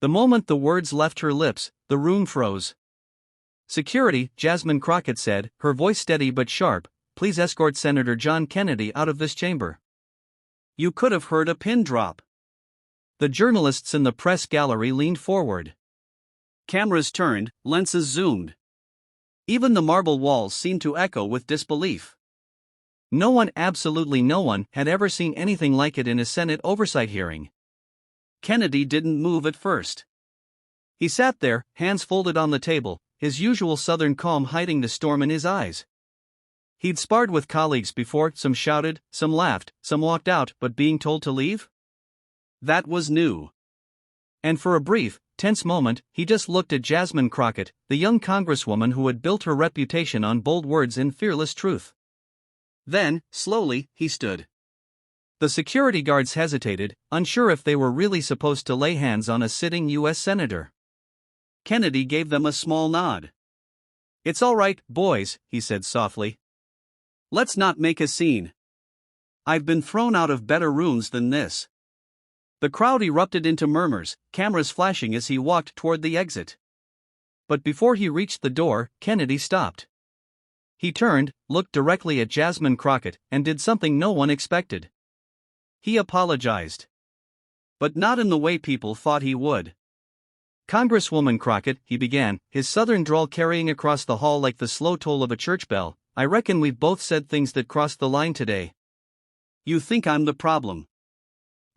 The moment the words left her lips, the room froze. "Security," Jasmine Crockett said, her voice steady but sharp, "please escort Senator John Kennedy out of this chamber." You could have heard a pin drop. The journalists in the press gallery leaned forward. Cameras turned, lenses zoomed. Even the marble walls seemed to echo with disbelief. No one, absolutely no one, had ever seen anything like it in a Senate oversight hearing. Kennedy didn't move at first. He sat there, hands folded on the table, his usual Southern calm hiding the storm in his eyes. He'd sparred with colleagues before, some shouted, some laughed, some walked out, but being told to leave? That was new. And for a brief, tense moment, he just looked at Jasmine Crockett, the young congresswoman who had built her reputation on bold words and fearless truth. Then, slowly, he stood. The security guards hesitated, unsure if they were really supposed to lay hands on a sitting U.S. senator. Kennedy gave them a small nod. "It's all right, boys," he said softly. "Let's not make a scene. I've been thrown out of better rooms than this." The crowd erupted into murmurs, cameras flashing as he walked toward the exit. But before he reached the door, Kennedy stopped. He turned, looked directly at Jasmine Crockett, and did something no one expected. He apologized. But not in the way people thought he would. "Congresswoman Crockett," he began, his southern drawl carrying across the hall like the slow toll of a church bell, "I reckon we've both said things that crossed the line today. You think I'm the problem.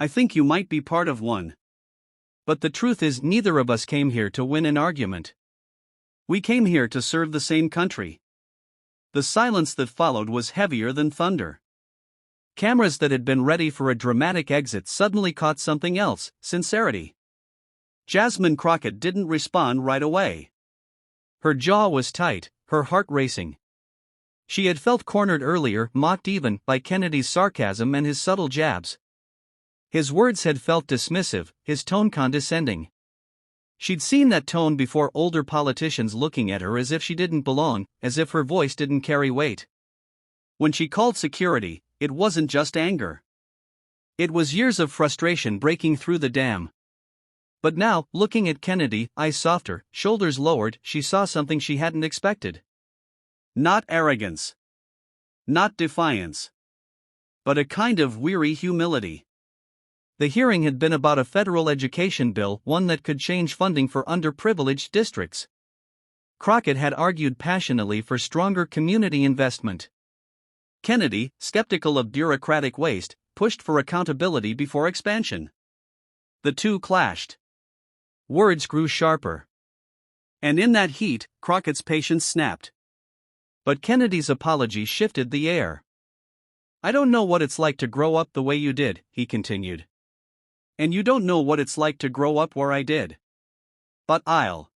I think you might be part of one. But the truth is, neither of us came here to win an argument. We came here to serve the same country." The silence that followed was heavier than thunder. Cameras that had been ready for a dramatic exit suddenly caught something else: sincerity. Jasmine Crockett didn't respond right away. Her jaw was tight, her heart racing. She had felt cornered earlier, mocked even, by Kennedy's sarcasm and his subtle jabs. His words had felt dismissive, his tone condescending. She'd seen that tone before: older politicians looking at her as if she didn't belong, as if her voice didn't carry weight. When she called security, it wasn't just anger. It was years of frustration breaking through the dam. But now, looking at Kennedy, eyes softer, shoulders lowered, she saw something she hadn't expected. Not arrogance. Not defiance. But a kind of weary humility. The hearing had been about a federal education bill, one that could change funding for underprivileged districts. Crockett had argued passionately for stronger community investment. Kennedy, skeptical of bureaucratic waste, pushed for accountability before expansion. The two clashed. Words grew sharper. And in that heat, Crockett's patience snapped. But Kennedy's apology shifted the air. "I don't know what it's like to grow up the way you did," he continued. "And you don't know what it's like to grow up where I did. But I'll